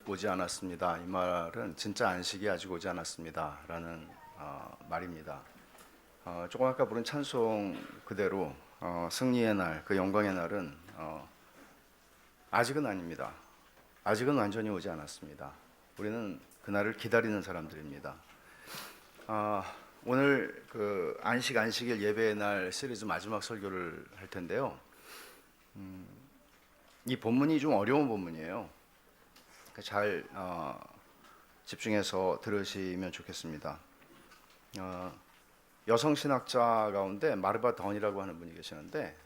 오지 않았습니다. 이 말은 진짜 안식이 아직 오지 않았습니다. 라는 말입니다. 조금 아까 부른 찬송 그대로 승리의 날, 그 영광의 날은 아직은 아닙니다. 아직은 완전히 오지 않았습니다. 우리는 그날을 기다리는 사람들입니다. 오늘 그 안식일 예배의 날 시리즈 마지막 설교를 할 텐데요. 이 본문이 좀 어려운 본문이에요. 잘 집중해서 들으시면 좋겠습니다. 여성 신학자 가운데 마르바 던이라고 하는 분이 계시는데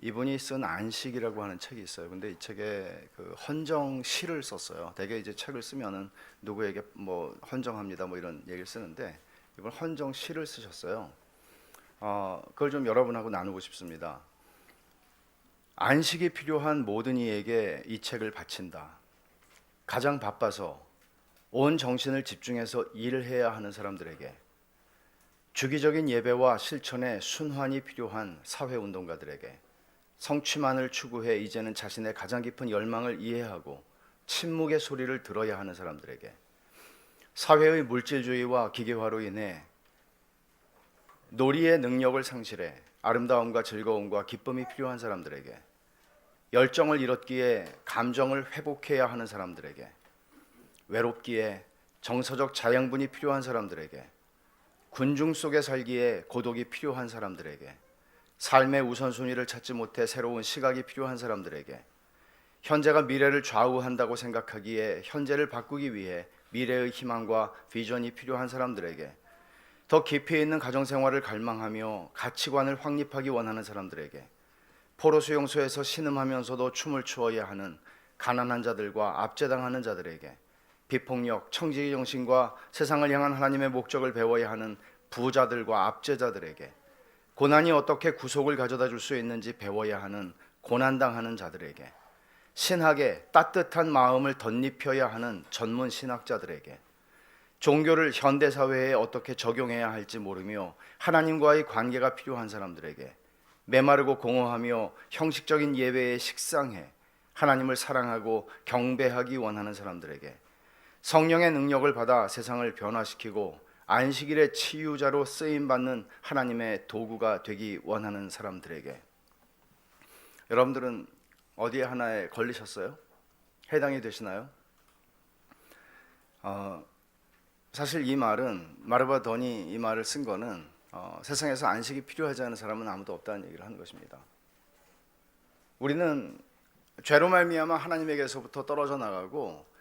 이분이 쓴 안식이라고 하는 책이 있어요. 근데 이 책에 그 헌정 시를 썼어요. 대개 이제 책을 쓰면은 누구에게 뭐 헌정합니다 뭐 이런 얘기를 쓰는데 이분 헌정 시를 쓰셨어요. 그걸 좀 여러분하고 나누고 싶습니다. 안식이 필요한 모든 이에게 이 책을 바친다. 가장 바빠서 온 정신을 집중해서 일을 해야 하는 사람들에게, 주기적인 예배와 실천에 순환이 필요한 사회운동가들에게, 성취만을 추구해 이제는 자신의 가장 깊은 열망을 이해하고 침묵의 소리를 들어야 하는 사람들에게, 사회의 물질주의와 기계화로 인해 놀이의 능력을 상실해 아름다움과 즐거움과 기쁨이 필요한 사람들에게, 열정을 잃었기에 감정을 회복해야 하는 사람들에게, 외롭기에 정서적 자양분이 필요한 사람들에게, 군중 속에 살기에 고독이 필요한 사람들에게, 삶의 우선순위를 찾지 못해 새로운 시각이 필요한 사람들에게, 현재가 미래를 좌우한다고 생각하기에 현재를 바꾸기 위해 미래의 희망과 비전이 필요한 사람들에게, 더 깊이 있는 가정생활을 갈망하며 가치관을 확립하기 원하는 사람들에게, 포로 수용소에서 신음하면서도 춤을 추어야 하는 가난한 자들과 압제당하는 자들에게, 비폭력, 청지기 정신과 세상을 향한 하나님의 목적을 배워야 하는 부자들과 압제자들에게, 고난이 어떻게 구속을 가져다 줄 수 있는지 배워야 하는 고난당하는 자들에게, 신학에 따뜻한 마음을 덧입혀야 하는 전문 신학자들에게, 종교를 현대사회에 어떻게 적용해야 할지 모르며 하나님과의 관계가 필요한 사람들에게, 메마르고 공허하며 형식적인 예배에 식상해 하나님을 사랑하고 경배하기 원하는 사람들에게, 성령의 능력을 받아 세상을 변화시키고 안식일의 치유자로 쓰임받는 하나님의 도구가 되기 원하는 사람들에게. 여러분들은 어디에 하나에 걸리셨어요? 해당이 되시나요? 사실 이 말은, 마르바 던이 이 말을 쓴 거는 세상에서 안식이 필요하지 않은 사람은 아무도 없다는 얘기를 하는 것입니다. 우리는 죄로 말미암아 하나님에게서부터 떨어져 나가고,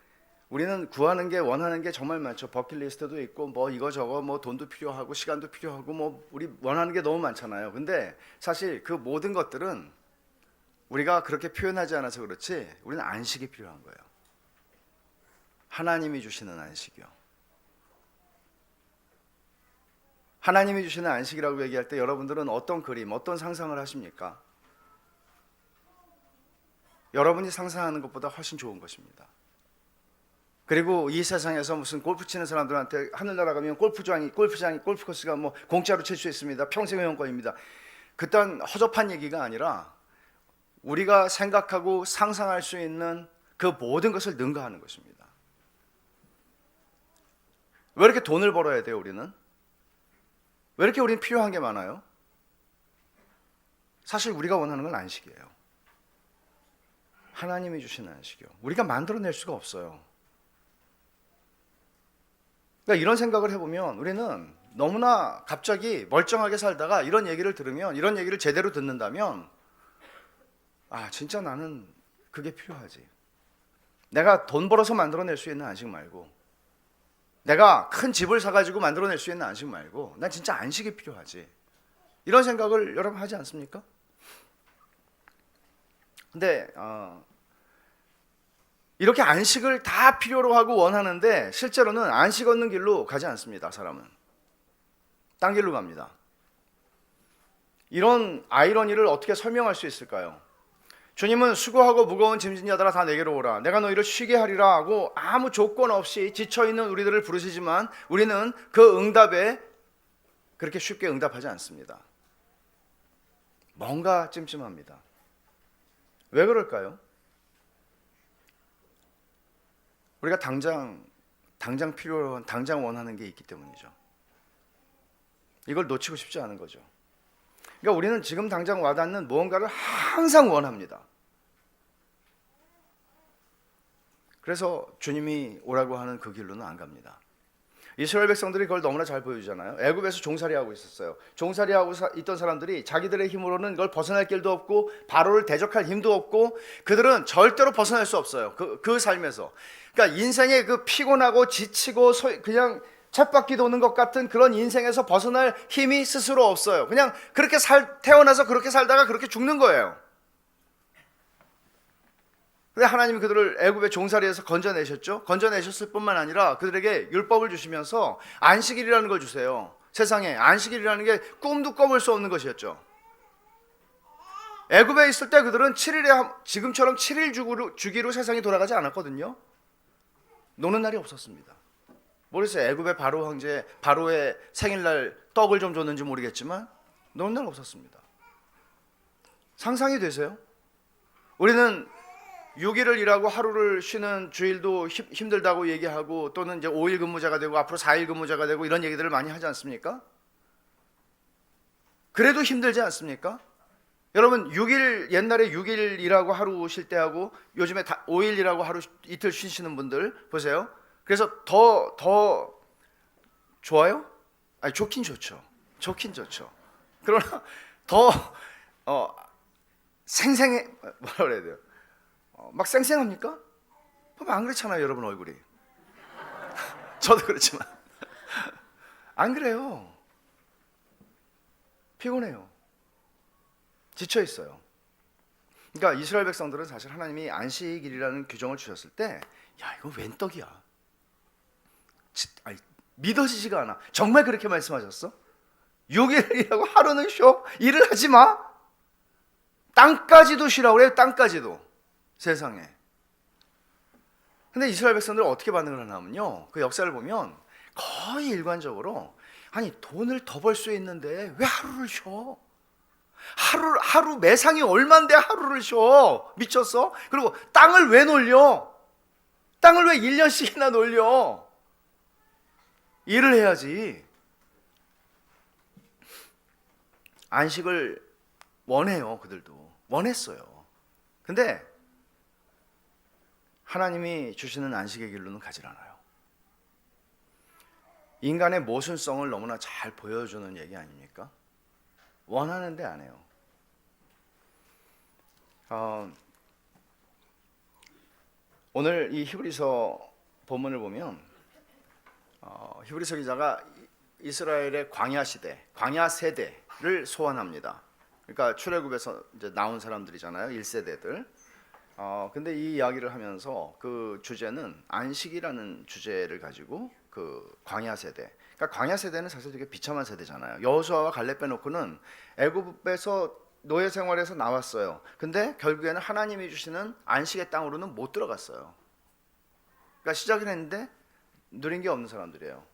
우리는 구하는 게, 원하는 게 정말 많죠. 버킷리스트도 있고 뭐 이거저거, 뭐 돈도 필요하고 시간도 필요하고, 뭐 우리 원하는 게 너무 많잖아요. 근데 사실 그 모든 것들은 우리가 그렇게 표현하지 않아서 그렇지 우리는 안식이 필요한 거예요. 하나님이 주시는 안식이요. 하나님이 주시는 안식이라고 얘기할 때 여러분들은 어떤 그림, 어떤 상상을 하십니까? 여러분이 상상하는 것보다 훨씬 좋은 것입니다. 그리고 이 세상에서 무슨 골프 치는 사람들한테 하늘나라 가면 골프장이 골프 코스가 뭐 공짜로 칠 수 있습니다. 평생 회원권입니다. 그딴 허접한 얘기가 아니라 우리가 생각하고 상상할 수 있는 그 모든 것을 능가하는 것입니다. 왜 이렇게 돈을 벌어야 돼요, 우리는? 왜 이렇게 우리는 필요한 게 많아요? 사실 우리가 원하는 건 안식이에요. 하나님이 주시는 안식이요. 우리가 만들어낼 수가 없어요. 그러니까 이런 생각을 해보면 우리는 너무나 갑자기 멀쩡하게 살다가 이런 얘기를 들으면, 이런 얘기를 제대로 듣는다면, 진짜 나는 그게 필요하지. 내가 돈 벌어서 만들어낼 수 있는 안식 말고, 내가 큰 집을 사가지고 만들어낼 수 있는 안식 말고, 난 진짜 안식이 필요하지. 이런 생각을 여러분 하지 않습니까? 근데 이렇게 안식을 다 필요로 하고 원하는데 실제로는 안식 얻는 길로 가지 않습니다. 사람은 딴 길로 갑니다. 이런 아이러니를 어떻게 설명할 수 있을까요? 주님은 수고하고 무거운 짐진 자들아 다 내게로 오라, 내가 너희를 쉬게 하리라 하고 아무 조건 없이 지쳐있는 우리들을 부르시지만 우리는 그 응답에 그렇게 쉽게 응답하지 않습니다. 뭔가 찜찜합니다. 왜 그럴까요? 우리가 당장 필요한, 당장 원하는 게 있기 때문이죠. 이걸 놓치고 싶지 않은 거죠. 그러니까 우리는 지금 당장 와닿는 무언가를 항상 원합니다. 그래서 주님이 오라고 하는 그 길로는 안 갑니다. 이스라엘 백성들이 그걸 너무나 잘 보여주잖아요. 애굽에서 종살이하고 있었어요. 종살이하고 있던 사람들이 자기들의 힘으로는 그걸 벗어날 길도 없고 바로를 대적할 힘도 없고 그들은 절대로 벗어날 수 없어요. 그 삶에서. 그러니까 인생의 그 피곤하고 지치고 그냥 쳇바퀴 도는 것 같은 그런 인생에서 벗어날 힘이 스스로 없어요. 그냥 그렇게 태어나서 그렇게 살다가 그렇게 죽는 거예요. 근데 하나님이 그들을 애굽의 종살이에서 건져내셨죠. 건져내셨을 뿐만 아니라 그들에게 율법을 주시면서 안식일이라는 걸 주세요. 세상에 안식일이라는 게 꿈도 꿔볼 수 없는 것이었죠. 애굽에 있을 때 그들은 7일에 지금처럼 7일 주기로 세상이 돌아가지 않았거든요. 노는 날이 없었습니다. 모르겠어요. 애굽의 바로 황제 바로의 생일날 떡을 좀 줬는지 모르겠지만 노는 날 없었습니다. 상상이 되세요? 우리는 6일을 일하고 하루를 쉬는 주일도 힘들다고 얘기하고 또는 이제 5일 근무자가 되고 앞으로 4일 근무자가 되고 이런 얘기들을 많이 하지 않습니까? 그래도 힘들지 않습니까? 여러분 6일 옛날에 6일 일하고 하루 쉴 때하고 요즘에 5일 일하고 하루 이틀 쉬시는 분들 보세요. 그래서 더 좋아요? 아니 좋긴 좋죠. 그러나 더 생생해 뭐라 그래야 돼요? 막 쌩쌩합니까? 보면 안 그렇잖아요, 여러분 얼굴이. 저도 그렇지만 안 그래요. 피곤해요. 지쳐 있어요. 그러니까 이스라엘 백성들은 사실 하나님이 안식일이라는 규정을 주셨을 때, 야 이거 웬 떡이야? 믿어지지가 않아. 정말 그렇게 말씀하셨어? 6일이라고 하루는 쉬어? 일을 하지 마. 땅까지도 쉬라고 그래요. 땅까지도. 세상에. 근데 이스라엘 백성들은 어떻게 반응을 하냐면요, 그 역사를 보면 거의 일관적으로 아니 돈을 더 벌 수 있는데 왜 하루를 쉬어? 하루 매상이 얼만데 하루를 쉬어? 미쳤어? 그리고 땅을 왜 놀려? 땅을 왜 1년씩이나 놀려? 일을 해야지. 안식을 원해요. 그들도 원했어요. 근데 하나님이 주시는 안식의 길로는 가지 않아요. 인간의 모순성을 너무나 잘 보여주는 얘기 아닙니까? 원하는데 안 해요. 오늘 이 히브리서 본문을 보면 히브리서 기자가 이스라엘의 광야 시대, 광야 세대를 소환합니다. 그러니까 출애굽에서 이제 나온 사람들이잖아요, 1세대들. 근데 이 이야기를 하면서 그 주제는 안식이라는 주제를 가지고 그 광야 세대. 그러니까 광야 세대는 사실 되게 비참한 세대잖아요. 여호수아와 갈렙 빼놓고는 애굽에서 노예 생활에서 나왔어요. 근데 결국에는 하나님이 주시는 안식의 땅으로는 못 들어갔어요. 그러니까 시작을 했는데 누린 게 없는 사람들이에요.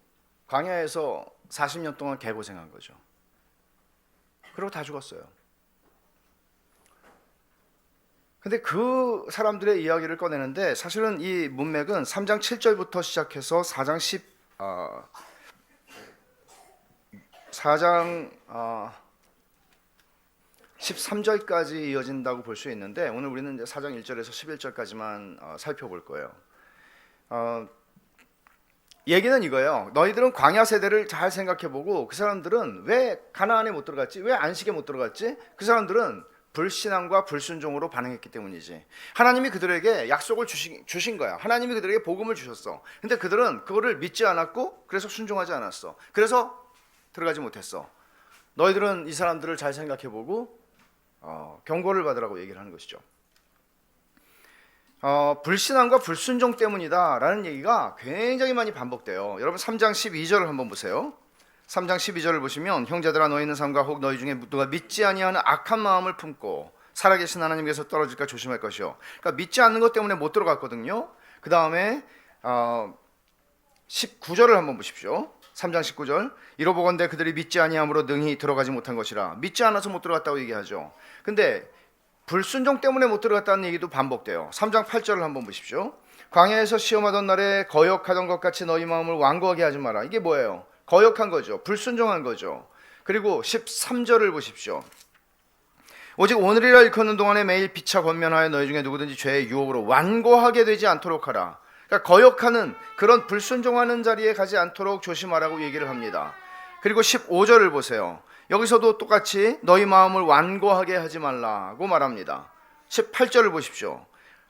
광야에서 40년 동안 개고생한 거죠. 그리고 다 죽었어요. 근데 그 사람들의 이야기를 꺼내는데 사실은 이 문맥은 3장 7절부터 시작해서 4장 13절까지 이어진다고 볼 수 있는데 오늘 우리는 이제 4장 1절에서 11절까지만 살펴볼 거예요. 얘기는 이거예요. 너희들은 광야 세대를 잘 생각해보고 그 사람들은 왜 가나안에 못 들어갔지? 왜 안식에 못 들어갔지? 그 사람들은 불신앙과 불순종으로 반응했기 때문이지. 하나님이 그들에게 약속을 주신 거야. 하나님이 그들에게 복음을 주셨어. 근데 그들은 그거를 믿지 않았고 그래서 순종하지 않았어. 그래서 들어가지 못했어. 너희들은 이 사람들을 잘 생각해보고 경고를 받으라고 얘기를 하는 것이죠. 불신앙과 불순종 때문이다 라는 얘기가 굉장히 많이 반복돼요. 여러분 3장 12절을 한번 보세요. 3장 12절을 보시면 형제들아 너희는 삼가 혹 너희 중에 누가 믿지 아니하는 악한 마음을 품고 살아계신 하나님께서 떨어질까 조심할 것이요. 그러니까 믿지 않는 것 때문에 못 들어갔거든요. 그 다음에 19절을 한번 보십시오. 3장 19절 이로보건대 그들이 믿지 아니함으로 능히 들어가지 못한 것이라. 믿지 않아서 못 들어갔다고 얘기하죠. 근데 불순종 때문에 못 들어갔다는 얘기도 반복돼요. 3장 8절을 한번 보십시오. 광야에서 시험하던 날에 거역하던 것 같이 너희 마음을 완고하게 하지 마라. 이게 뭐예요? 거역한 거죠. 불순종한 거죠. 그리고 13절을 보십시오. 오직 오늘이라 일컫는 동안에 매일 피차 권면하여 너희 중에 누구든지 죄의 유혹으로 완고하게 되지 않도록 하라. 그러니까 거역하는 그런 불순종하는 자리에 가지 않도록 조심하라고 얘기를 합니다. 그리고 15절을 보세요. 여기서도 똑같이 너희 마음을 완고하게 하지 말라고 말합니다. 18절을 보십시오.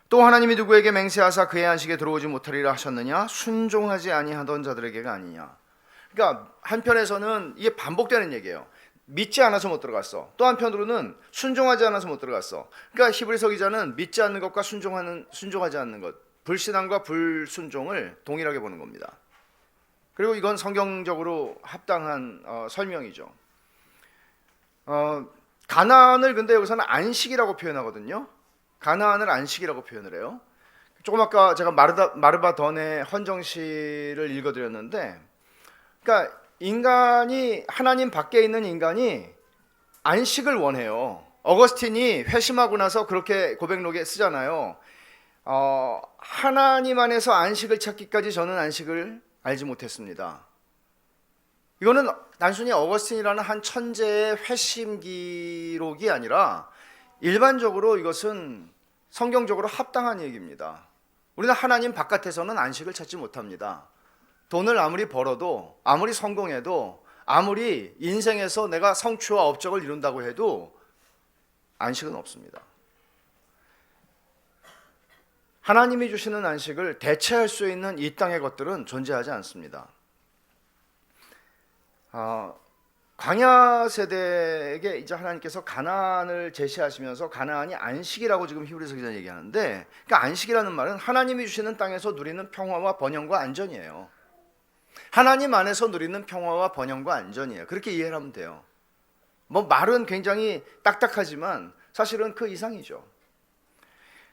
또 하나님이 누구에게 맹세하사 그의 안식에 들어오지 못하리라 하셨느냐? 순종하지 아니하던 자들에게가 아니냐. 그러니까 한편에서는 이게 반복되는 얘기예요. 믿지 않아서 못 들어갔어. 또 한편으로는 순종하지 않아서 못 들어갔어. 그러니까 히브리서 기자는 믿지 않는 것과 순종하지 않는 것, 불신앙과 불순종을 동일하게 보는 겁니다. 그리고 이건 성경적으로 합당한 설명이죠. 가나안을 근데 여기서는 안식이라고 표현하거든요. 가나안을 안식이라고 표현을 해요. 조금 아까 제가 마르바던의 헌정시를 읽어드렸는데, 그러니까 인간이, 하나님 밖에 있는 인간이 안식을 원해요. 어거스틴이 회심하고 나서 그렇게 고백록에 쓰잖아요. 하나님 안에서 안식을 찾기까지 저는 안식을 알지 못했습니다. 이거는 단순히 어거스틴이라는 한 천재의 회심 기록이 아니라 일반적으로 이것은 성경적으로 합당한 얘기입니다. 우리는 하나님 바깥에서는 안식을 찾지 못합니다. 돈을 아무리 벌어도, 아무리 성공해도, 아무리 인생에서 내가 성취와 업적을 이룬다고 해도 안식은 없습니다. 하나님이 주시는 안식을 대체할 수 있는 이 땅의 것들은 존재하지 않습니다. 광야 세대에게 이제 하나님께서 가나안을 제시하시면서 가나안이 안식이라고 지금 히브리서 기자는 얘기하는데, 그러니까 안식이라는 말은 하나님이 주시는 땅에서 누리는 평화와 번영과 안전이에요. 하나님 안에서 누리는 평화와 번영과 안전이에요. 그렇게 이해를 하면 돼요. 뭐 말은 굉장히 딱딱하지만 사실은 그 이상이죠.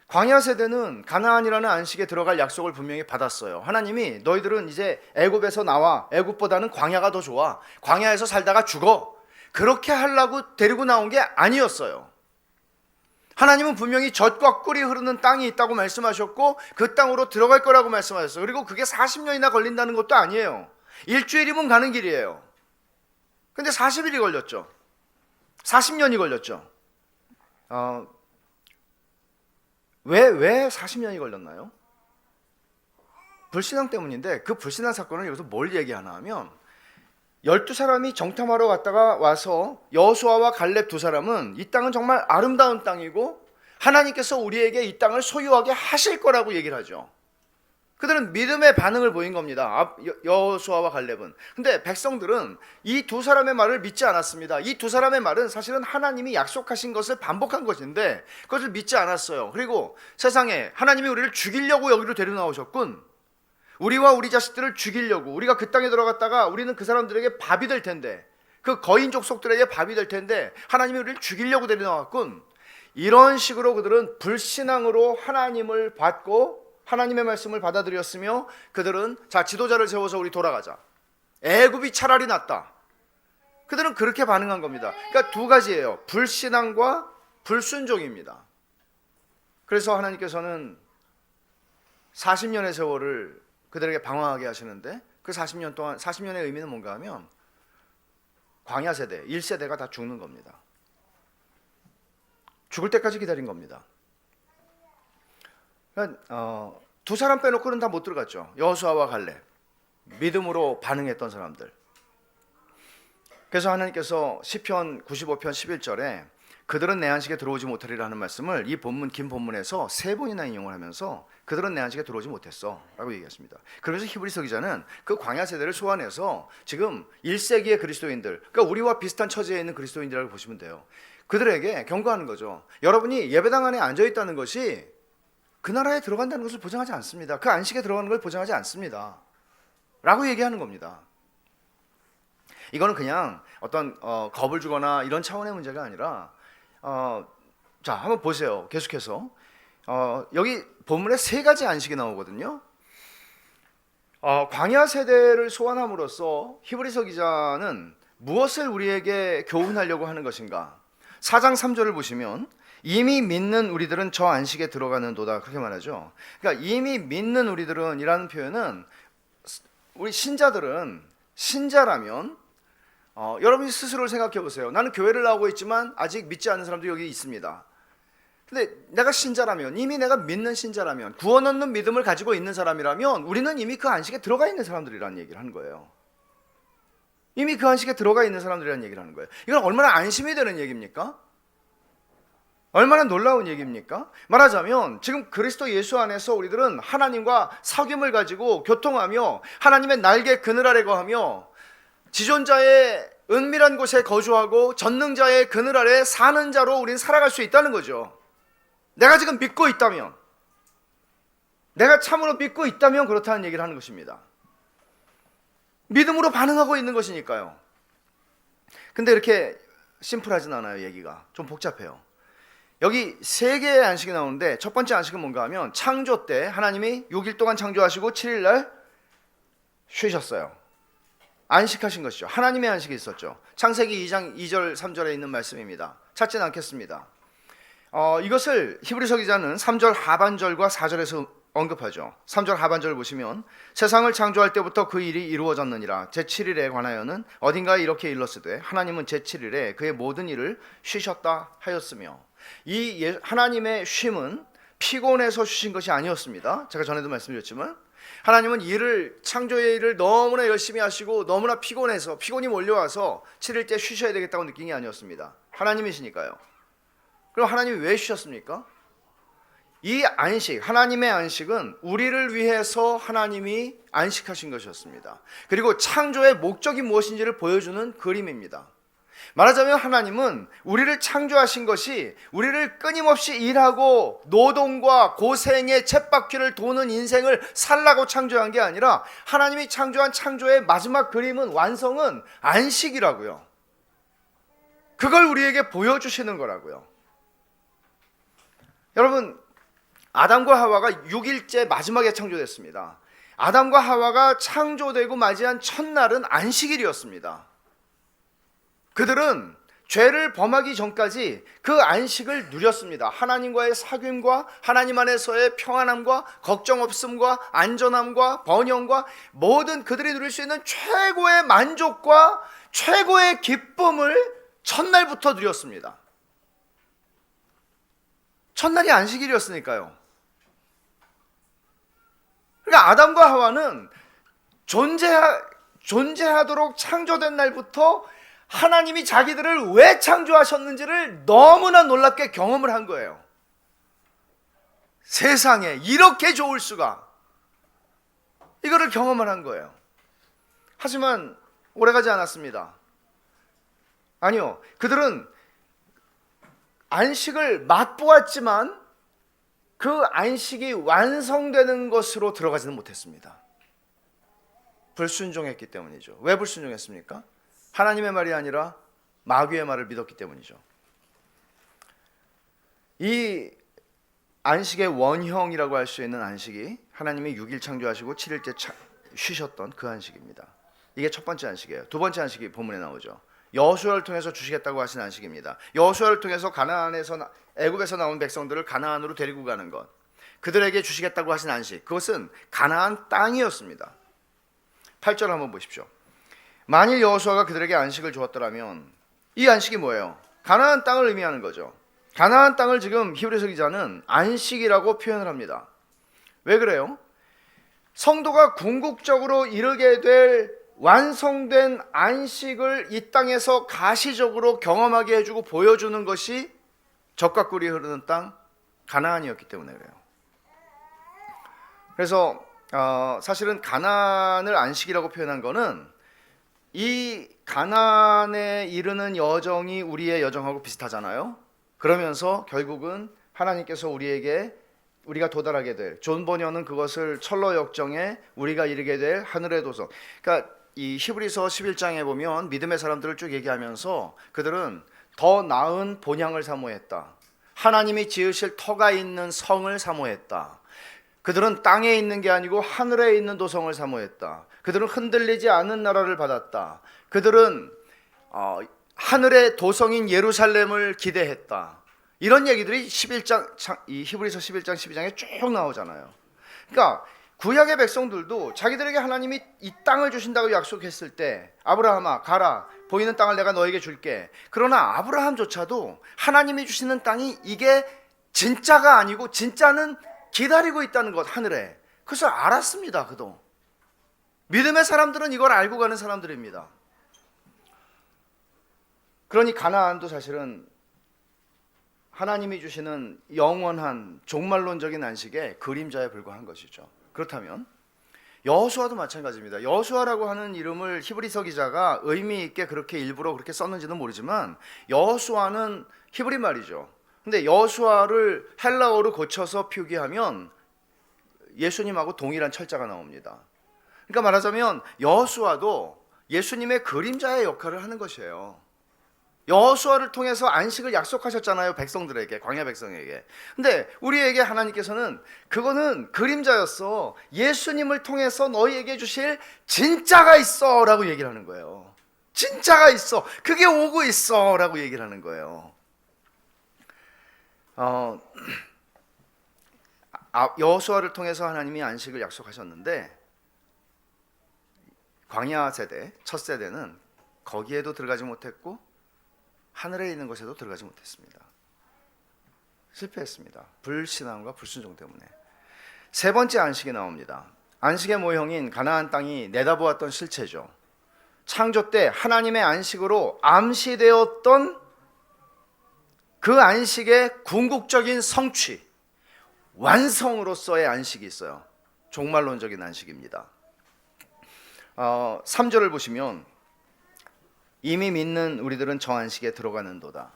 광야 세대는 가나안이라는 안식에 들어갈 약속을 분명히 받았어요. 하나님이 너희들은 이제 애굽에서 나와, 애굽보다는 광야가 더 좋아, 광야에서 살다가 죽어, 그렇게 하려고 데리고 나온 게 아니었어요. 하나님은 분명히 젖과 꿀이 흐르는 땅이 있다고 말씀하셨고 그 땅으로 들어갈 거라고 말씀하셨어요. 그리고 그게 40년이나 걸린다는 것도 아니에요. 일주일이면 가는 길이에요. 근데 40일이 걸렸죠. 40년이 걸렸죠. 왜 40년이 걸렸나요? 불신앙 때문인데, 그 불신앙 사건을 여기서 뭘 얘기하나 하면 12사람이 정탐하러 갔다가 와서 여호수아와 갈렙 두 사람은 이 땅은 정말 아름다운 땅이고 하나님께서 우리에게 이 땅을 소유하게 하실 거라고 얘기를 하죠. 그들은 믿음의 반응을 보인 겁니다. 여호수아와 갈렙은. 근데 백성들은 이 두 사람의 말을 믿지 않았습니다. 이 두 사람의 말은 사실은 하나님이 약속하신 것을 반복한 것인데 그것을 믿지 않았어요. 그리고 세상에 하나님이 우리를 죽이려고 여기로 데려나오셨군, 우리와 우리 자식들을 죽이려고, 우리가 그 땅에 들어갔다가 우리는 그 사람들에게 밥이 될 텐데, 그 거인 족속들에게 밥이 될 텐데 하나님이 우리를 죽이려고 데려나왔군, 이런 식으로 그들은 불신앙으로 하나님을 받고 하나님의 말씀을 받아들였으며, 그들은 자, 지도자를 세워서 우리 돌아가자, 애굽이 차라리 낫다, 그들은 그렇게 반응한 겁니다. 그러니까 두 가지예요. 불신앙과 불순종입니다. 그래서 하나님께서는 40년의 세월을 그들에게 방황하게 하시는데, 그 40년 동안, 40년의 의미는 뭔가 하면 광야 세대, 1세대가 다 죽는 겁니다. 죽을 때까지 기다린 겁니다. 두 사람 빼놓고는 다 못 들어갔죠. 여호수아와 갈렙, 믿음으로 반응했던 사람들. 그래서 하나님께서 시편 95편 11절에 그들은 내 안식에 들어오지 못하리라 하는 말씀을 이 본문, 긴 본문에서 3번이나 인용을 하면서 그들은 내 안식에 들어오지 못했어 라고 얘기했습니다. 그러면서 히브리서 기자는 그 광야 세대를 소환해서 지금 1세기의 그리스도인들, 그러니까 우리와 비슷한 처지에 있는 그리스도인들이라고 보시면 돼요. 그들에게 경고하는 거죠. 여러분이 예배당 안에 앉아있다는 것이 그 나라에 들어간다는 것을 보장하지 않습니다. 그 안식에 들어가는 걸 보장하지 않습니다 라고 얘기하는 겁니다. 이거는 그냥 어떤 겁을 주거나 이런 차원의 문제가 아니라, 자, 한번 보세요. 계속해서 여기 본문에 3가지 안식이 나오거든요. 광야 세대를 소환함으로써 히브리서 기자는 무엇을 우리에게 교훈하려고 하는 것인가? 4장 3절을 보시면 이미 믿는 우리들은 저 안식에 들어가는도다, 그렇게 말하죠. 그러니까 이미 믿는 우리들은 이라는 표현은, 우리 신자들은, 신자라면 여러분이 스스로를 생각해 보세요. 나는 교회를 나오고 있지만 아직 믿지 않는 사람도 여기 있습니다. 근데 내가 신자라면, 이미 내가 믿는 신자라면, 구원 얻는 믿음을 가지고 있는 사람이라면 우리는 이미 그 안식에 들어가 있는 사람들이라는 얘기를 하는 거예요. 이미 그 안식에 들어가 있는 사람들이라는 얘기를 하는 거예요. 이건 얼마나 안심이 되는 얘기입니까? 얼마나 놀라운 얘기입니까? 말하자면 지금 그리스도 예수 안에서 우리들은 하나님과 사귐을 가지고 교통하며 하나님의 날개 그늘 아래 거하며 지존자의 은밀한 곳에 거주하고 전능자의 그늘 아래 사는 자로 우리는 살아갈 수 있다는 거죠. 내가 지금 믿고 있다면, 내가 참으로 믿고 있다면 그렇다는 얘기를 하는 것입니다. 믿음으로 반응하고 있는 것이니까요. 근데 이렇게 심플하진 않아요. 얘기가 좀 복잡해요. 여기 세 개의 안식이 나오는데, 첫 번째 안식은 뭔가 하면 창조 때 하나님이 6일 동안 창조하시고 7일 날 쉬셨어요. 안식하신 것이죠. 하나님의 안식이 있었죠. 창세기 2장 2절 3절에 있는 말씀입니다. 찾지는 않겠습니다. 이것을 히브리서 기자는 3절 하반절과 4절에서 언급하죠. 3절 하반절을 보시면 세상을 창조할 때부터 그 일이 이루어졌느니라. 제7일에 관하여는 어딘가에 이렇게 일렀으되 하나님은 제7일에 그의 모든 일을 쉬셨다 하였으며, 이 하나님의 쉼은 피곤해서 쉬신 것이 아니었습니다. 제가 전에도 말씀드렸지만 하나님은 창조의 일을 너무나 열심히 하시고 너무나 피곤해서, 피곤이 몰려와서 7일째 쉬셔야 되겠다고 느낀 게 아니었습니다. 하나님이시니까요. 그럼 하나님이 왜 쉬셨습니까? 이 안식, 하나님의 안식은 우리를 위해서 하나님이 안식하신 것이었습니다. 그리고 창조의 목적이 무엇인지를 보여주는 그림입니다. 말하자면 하나님은 우리를 창조하신 것이 우리를 끊임없이 일하고 노동과 고생의 쳇바퀴를 도는 인생을 살라고 창조한 게 아니라, 하나님이 창조한 창조의 마지막 그림은, 완성은 안식이라고요. 그걸 우리에게 보여주시는 거라고요. 여러분, 아담과 하와가 6일째 마지막에 창조됐습니다. 아담과 하와가 창조되고 맞이한 첫날은 안식일이었습니다. 그들은 죄를 범하기 전까지 그 안식을 누렸습니다. 하나님과의 사귐과 하나님 안에서의 평안함과 걱정 없음과 안전함과 번영과 모든 그들이 누릴 수 있는 최고의 만족과 최고의 기쁨을 첫날부터 누렸습니다. 첫날이 안식일이었으니까요. 그러니까 아담과 하와는 존재하도록 창조된 날부터 하나님이 자기들을 왜 창조하셨는지를 너무나 놀랍게 경험을 한 거예요. 세상에 이렇게 좋을 수가, 이거를 경험을 한 거예요. 하지만 오래가지 않았습니다. 아니요, 그들은 안식을 맛보았지만 그 안식이 완성되는 것으로 들어가지는 못했습니다. 불순종했기 때문이죠. 왜 불순종했습니까? 하나님의 말이 아니라 마귀의 말을 믿었기 때문이죠. 이 안식의 원형이라고 할 수 있는 안식이 하나님이 6일 창조하시고 7일째 쉬셨던 그 안식입니다. 이게 첫 번째 안식이에요. 두 번째 안식이 본문에 나오죠. 여호수아를 통해서 주시겠다고 하신 안식입니다. 여호수아를 통해서 애굽에서 나온 백성들을 가나안으로 데리고 가는 것, 그들에게 주시겠다고 하신 안식, 그것은 가나안 땅이었습니다. 8절 한번 보십시오. 만일 여호수아가 그들에게 안식을 주었더라면, 이 안식이 뭐예요? 가나안 땅을 의미하는 거죠. 가나안 땅을 지금 히브리서 기자는 안식이라고 표현을 합니다. 왜 그래요? 성도가 궁극적으로 이르게 될 완성된 안식을 이 땅에서 가시적으로 경험하게 해주고 보여주는 것이 젖과 꿀이 흐르는 땅 가나안이었기 때문에 그래요. 그래서 사실은 가나안을 안식이라고 표현한 거는, 이 가나안에 이르는 여정이 우리의 여정하고 비슷하잖아요. 그러면서 결국은 하나님께서 우리가 도달하게 될, 존 버녀는 그것을 철로 역정에 우리가 이르게 될 하늘의 도성. 그러니까 이 히브리서 11장에 보면 믿음의 사람들을 쭉 얘기하면서 그들은 더 나은 본향을 사모했다. 하나님이 지으실 터가 있는 성을 사모했다. 그들은 땅에 있는 게 아니고 하늘에 있는 도성을 사모했다. 그들은 흔들리지 않은 나라를 받았다. 그들은 하늘의 도성인 예루살렘을 기대했다. 이런 얘기들이 11장 이 히브리서 11장 12장에 쭉 나오잖아요. 그러니까 구약의 백성들도 자기들에게 하나님이 이 땅을 주신다고 약속했을 때 아브라함아 가라 보이는 땅을 내가 너에게 줄게. 그러나 아브라함조차도 하나님이 주시는 땅이 이게 진짜가 아니고 진짜는 기다리고 있다는 것 하늘에. 그래서 알았습니다. 그도 믿음의 사람들은 이걸 알고 가는 사람들입니다. 그러니 가나안도 사실은 하나님이 주시는 영원한 종말론적인 안식의 그림자에 불과한 것이죠. 그렇다면 여호수아도 마찬가지입니다. 여호수아라고 하는 이름을 히브리서 기자가 의미 있게 그렇게 일부러 그렇게 썼는지는 모르지만 여호수아는 히브리 말이죠. 근데 여호수아를 헬라어로 고쳐서 표기하면 예수님하고 동일한 철자가 나옵니다. 그러니까 말하자면 여호수아도 예수님의 그림자의 역할을 하는 것이에요. 여호수아를 통해서 안식을 약속하셨잖아요. 백성들에게, 광야 백성에게. 근데 우리에게 하나님께서는 그거는 그림자였어. 예수님을 통해서 너희에게 주실 진짜가 있어 라고 얘기를 하는 거예요. 진짜가 있어. 그게 오고 있어 라고 얘기를 하는 거예요. 여호수아를 통해서 하나님이 안식을 약속하셨는데 광야 세대, 첫 세대는 거기에도 들어가지 못했고 하늘에 있는 곳에도 들어가지 못했습니다. 실패했습니다. 불신앙과 불순종 때문에. 세 번째 안식이 나옵니다. 안식의 모형인 가나안 땅이 내다보았던 실체죠. 창조 때 하나님의 안식으로 암시되었던 그 안식의 궁극적인 성취, 완성으로서의 안식이 있어요. 종말론적인 안식입니다. 3절을 보시면 이미 믿는 우리들은 저 안식에 들어가는도다.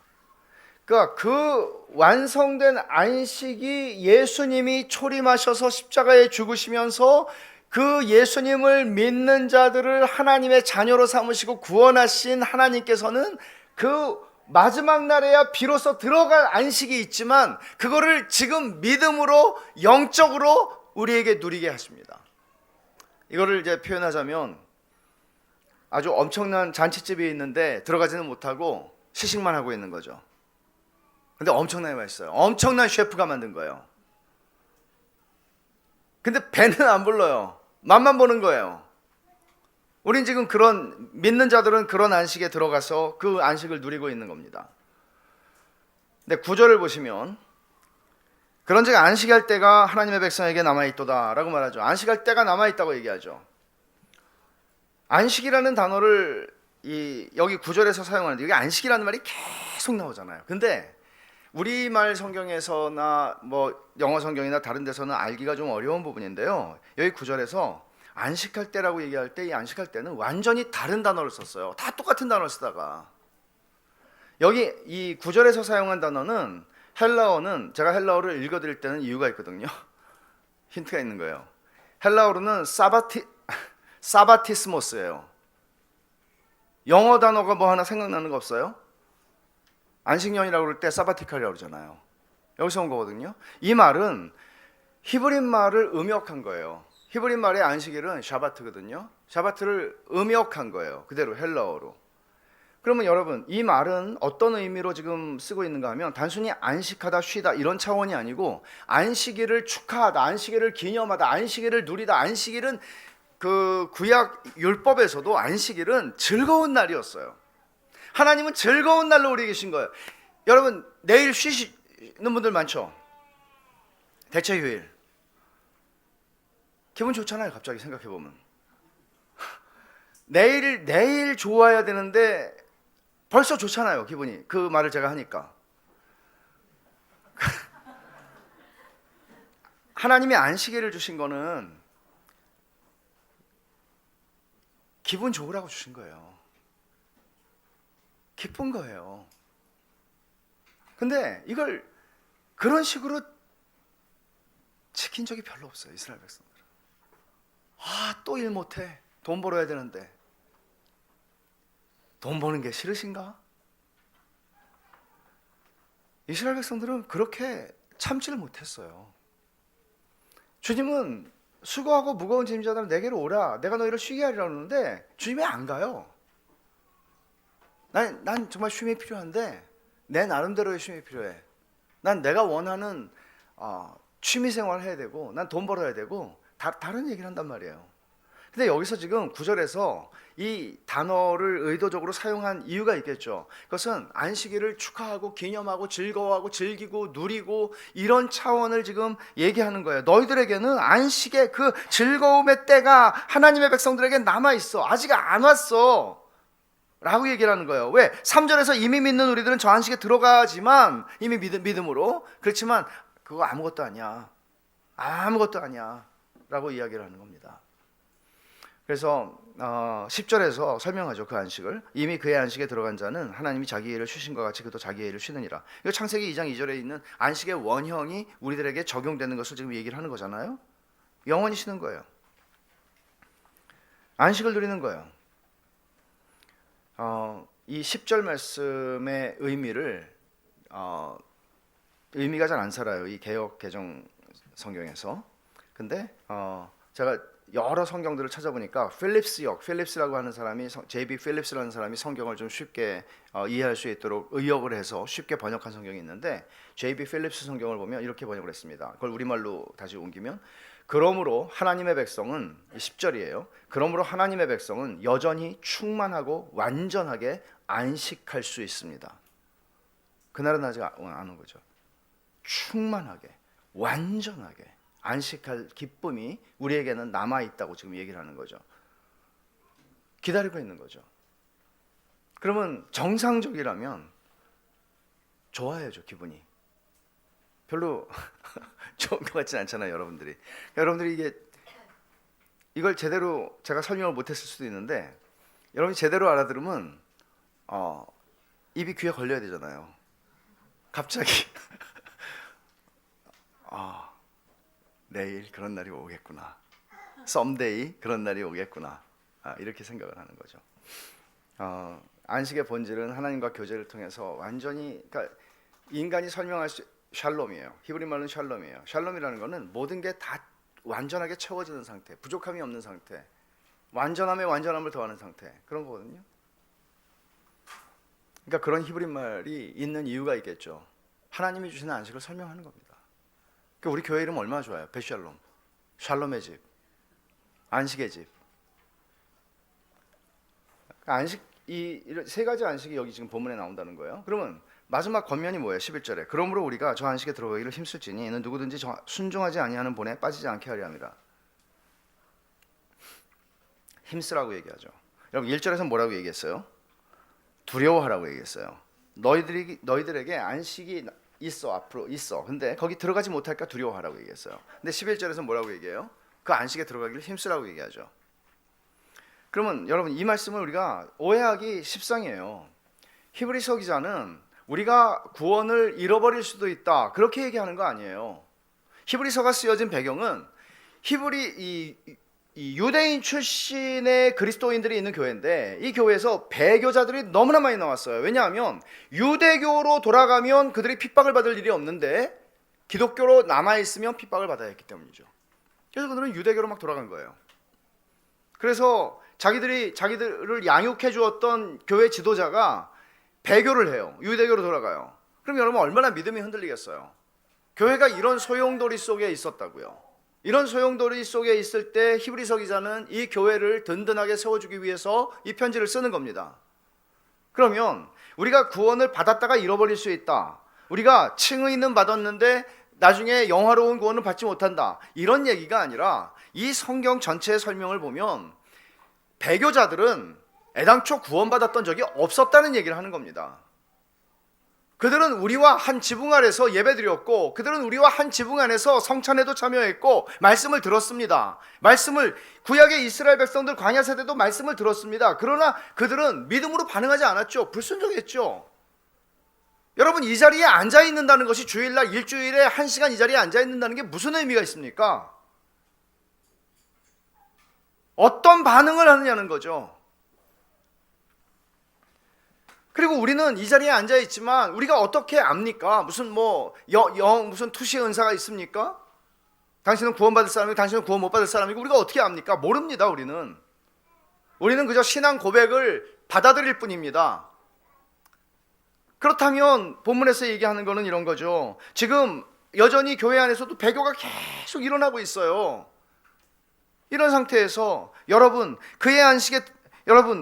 그러니까 그 완성된 안식이 예수님이 초림하셔서 십자가에 죽으시면서 그 예수님을 믿는 자들을 하나님의 자녀로 삼으시고 구원하신 하나님께서는 그 마지막 날에야 비로소 들어갈 안식이 있지만 그거를 지금 믿음으로 영적으로 우리에게 누리게 하십니다. 이거를 이제 표현하자면 아주 엄청난 잔치집이 있는데 들어가지는 못하고 시식만 하고 있는 거죠. 근데 엄청나게 맛있어요. 엄청난 셰프가 만든 거예요. 근데 배는 안 불러요. 맛만 보는 거예요. 우린 지금 그런 믿는 자들은 그런 안식에 들어가서 그 안식을 누리고 있는 겁니다. 근데 9절을 보시면 그런즉 안식할 때가 하나님의 백성에게 남아있도다 라고 말하죠. 안식할 때가 남아있다고 얘기하죠. 안식이라는 단어를 여기 9절에서 사용하는데 여기 안식이라는 말이 계속 나오잖아요. 근데 우리말 성경에서나 뭐 영어 성경이나 다른 데서는 알기가 좀 어려운 부분인데요. 여기 9절에서 안식할 때라고 얘기할 때 이 안식할 때는 완전히 다른 단어를 썼어요. 다 똑같은 단어를 쓰다가 여기 이 9절에서 사용한 단어는 헬라어는 제가 헬라어를 읽어드릴 때는 이유가 있거든요. 힌트가 있는 거예요. 헬라어로는 사바티스모스예요. 영어 단어가 뭐 하나 생각나는 거 없어요? 안식년이라고 그럴 때 사바티칼이라고 그러잖아요. 여기서 온 거거든요. 이 말은 히브리 말을 음역한 거예요. 히브리 말의 안식일은 샤바트거든요. 샤바트를 음역한 거예요. 그대로 헬라어로. 그러면 여러분 이 말은 어떤 의미로 지금 쓰고 있는가 하면 단순히 안식하다 쉬다 이런 차원이 아니고 안식일을 축하하다, 안식일을 기념하다, 안식일을 누리다. 안식일은 그 구약 율법에서도 안식일은 즐거운 날이었어요. 하나님은 즐거운 날로 우리 계신 거예요. 여러분 내일 쉬시는 분들 많죠? 대체휴일 기분 좋잖아요. 갑자기 생각해보면 내일 좋아야 되는데 벌써 좋잖아요. 기분이. 그 말을 제가 하니까 하나님이 안식일을 주신 거는 기분 좋으라고 주신 거예요. 기쁜 거예요. 근데 이걸 그런 식으로 지킨 적이 별로 없어요. 이스라엘 백성들은. 또 일 못해. 돈 벌어야 되는데. 돈 버는 게 싫으신가? 이스라엘 백성들은 그렇게 참지를 못했어요. 주님은 수고하고 무거운 짐자들 내게로 오라. 내가 너희를 쉬게 하리라 그러는데 주님이 안 가요. 난 정말 쉼이 필요한데 내 나름대로의 쉼이 필요해. 난 내가 원하는 취미 생활을 해야 되고 난 돈 벌어야 되고 다른 얘기를 한단 말이에요. 근데 여기서 지금 구절에서 이 단어를 의도적으로 사용한 이유가 있겠죠. 그것은 안식일을 축하하고 기념하고 즐거워하고 즐기고 누리고 이런 차원을 지금 얘기하는 거예요. 너희들에게는 안식의 그 즐거움의 때가 하나님의 백성들에게 남아있어. 아직 안 왔어 라고 얘기를 하는 거예요. 왜? 3절에서 이미 믿는 우리들은 저 안식에 들어가지만 이미 믿음으로, 그렇지만 그거 아무것도 아니야, 아무것도 아니야 라고 이야기를 하는 겁니다. 그래서 10절에서 설명하죠. 그 안식을. 이미 그의 안식에 들어간 자는 하나님이 자기 일을 쉬신 것 같이 그도 자기 일을 쉬느니라. 이거 창세기 2장 2절에 있는 안식의 원형이 우리들에게 적용되는 것을 지금 얘기를 하는 거잖아요. 영원히 쉬는 거예요. 안식을 누리는 거예요. 이 10절 말씀의 의미를 의미가 잘 안 살아요. 이 개역 개정 성경에서. 근데 제가 여러 성경들을 찾아보니까 필립스라고 하는 사람이, J.B. 필립스라는 사람이 성경을 좀 쉽게 이해할 수 있도록 의역을 해서 쉽게 번역한 성경이 있는데, J.B. 필립스 성경을 보면 이렇게 번역을 했습니다. 그걸 우리말로 다시 옮기면, 그러므로 하나님의 백성은, 10절이에요. 그러므로 하나님의 백성은 여전히 충만하고 완전하게 안식할 수 있습니다. 그날은 아직 안 온 거죠. 충만하게, 완전하게 안식할 기쁨이 우리에게는 남아있다고 지금 얘기를 하는 거죠. 기다리고 있는 거죠. 그러면 정상적이라면 좋아야죠. 기분이 별로 좋은 것 같진 않잖아요. 여러분들이 이걸 제대로 제가 설명을 못했을 수도 있는데, 여러분이 제대로 알아들으면 입이 귀에 걸려야 되잖아요. 갑자기 내일 그런 날이 오겠구나, someday 그런 날이 오겠구나, 이렇게 생각을 하는 거죠. 안식의 본질은 하나님과 교제를 통해서 완전히, 그러니까 인간이 설명할 수, 샬롬이에요. 히브리 말로는 샬롬이에요. 샬롬이라는 거는 모든 게 다 완전하게 채워지는 상태, 부족함이 없는 상태, 완전함에 완전함을 더하는 상태, 그런 거거든요. 그러니까 그런 히브리 말이 있는 이유가 있겠죠. 하나님이 주시는 안식을 설명하는 겁니다. 우리 교회 이름 얼마나 좋아요. 베샬롬, 샬롬의 집, 안식의 집. 안식, 이 세 가지 안식이 여기 지금 본문에 나온다는 거예요. 그러면 마지막 겉면이 뭐예요? 11절에 그러므로 우리가 저 안식에 들어가기를 힘쓸지니 이는 누구든지 순종하지 아니하는 본에 빠지지 않게 하려 함이라. 힘쓰라고 얘기하죠. 여러분 1절에서 뭐라고 얘기했어요? 두려워하라고 얘기했어요. 너희들에게 안식이 있어, 앞으로 있어. 근데 거기 들어가지 못할까 두려워하라고 얘기했어요. 근데 11절에서 뭐라고 얘기해요? 그 안식에 들어가기를 힘쓰라고 얘기하죠. 그러면 여러분 이 말씀을 우리가 오해하기 십상이에요. 히브리서 기자는 우리가 구원을 잃어버릴 수도 있다, 그렇게 얘기하는 거 아니에요. 히브리서가 쓰여진 배경은 이 유대인 출신의 그리스도인들이 있는 교회인데, 이 교회에서 배교자들이 너무나 많이 나왔어요. 왜냐하면 유대교로 돌아가면 그들이 핍박을 받을 일이 없는데 기독교로 남아있으면 핍박을 받아야 했기 때문이죠. 그래서 그들은 유대교로 막 돌아간 거예요. 그래서 자기들을 양육해 주었던 교회 지도자가 배교를 해요. 유대교로 돌아가요. 그럼 여러분 얼마나 믿음이 흔들리겠어요. 교회가 이런 소용돌이 속에 있었다고요. 이런 소용돌이 속에 있을 때 히브리서 기자는 이 교회를 든든하게 세워주기 위해서 이 편지를 쓰는 겁니다. 그러면 우리가 구원을 받았다가 잃어버릴 수 있다, 우리가 칭의는 받았는데 나중에 영화로운 구원을 받지 못한다, 이런 얘기가 아니라 이 성경 전체의 설명을 보면 배교자들은 애당초 구원받았던 적이 없었다는 얘기를 하는 겁니다. 그들은 우리와 한 지붕 아래서 예배드렸고, 그들은 우리와 한 지붕 안에서 성찬에도 참여했고 말씀을 들었습니다. 말씀을, 구약의 이스라엘 백성들 광야 세대도 말씀을 들었습니다. 그러나 그들은 믿음으로 반응하지 않았죠. 불순종했죠. 여러분 이 자리에 앉아 있는다는 것이, 주일날 일주일에 1시간 이 자리에 앉아 있는다는 게 무슨 의미가 있습니까? 어떤 반응을 하느냐는 거죠. 그리고 우리는 이 자리에 앉아 있지만 우리가 어떻게 압니까? 무슨 무슨 투시 은사가 있습니까? 당신은 구원받을 사람이고 당신은 구원 못 받을 사람이고 우리가 어떻게 압니까? 모릅니다. 우리는 그저 신앙 고백을 받아들일 뿐입니다. 그렇다면 본문에서 얘기하는 거는 이런 거죠. 지금 여전히 교회 안에서도 배교가 계속 일어나고 있어요. 이런 상태에서 여러분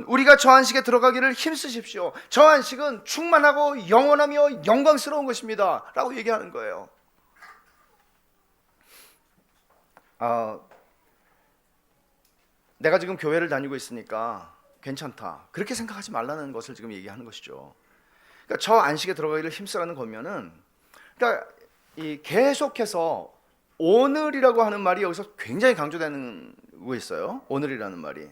우리가 저 안식에 들어가기를 힘쓰십시오. 저 안식은 충만하고 영원하며 영광스러운 것입니다 라고 얘기하는 거예요. 내가 지금 교회를 다니고 있으니까 괜찮다, 그렇게 생각하지 말라는 것을 지금 얘기하는 것이죠. 그러니까 저 안식에 들어가기를 힘쓰라는 거면은, 그러니까 이 계속해서 오늘이라고 하는 말이 여기서 굉장히 강조되는 거 있어요. 오늘이라는 말이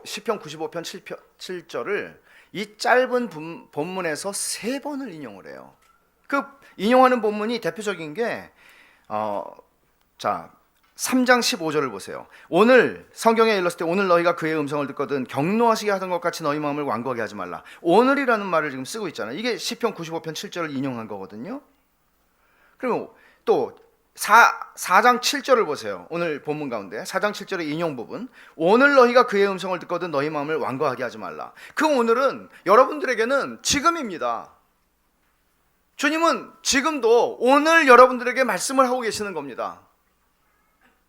시편 95편 7절을 이 짧은 본문에서 3번을 인용을 해요. 그 인용하는 본문이 대표적인 게 3장 15절을 보세요. 오늘 성경에 일렀을 때 오늘 너희가 그의 음성을 듣거든 경노하시게 하던 것 같이 너희 마음을 완고하게 하지 말라. 오늘이라는 말을 지금 쓰고 있잖아요. 이게 시편 95편 7절을 인용한 거거든요. 그러면 또 4장 7절을 보세요. 오늘 본문 가운데 4장 7절의 인용 부분, 오늘 너희가 그의 음성을 듣거든 너희 마음을 완고하게 하지 말라. 그 오늘은 여러분들에게는 지금입니다. 주님은 지금도 오늘 여러분들에게 말씀을 하고 계시는 겁니다.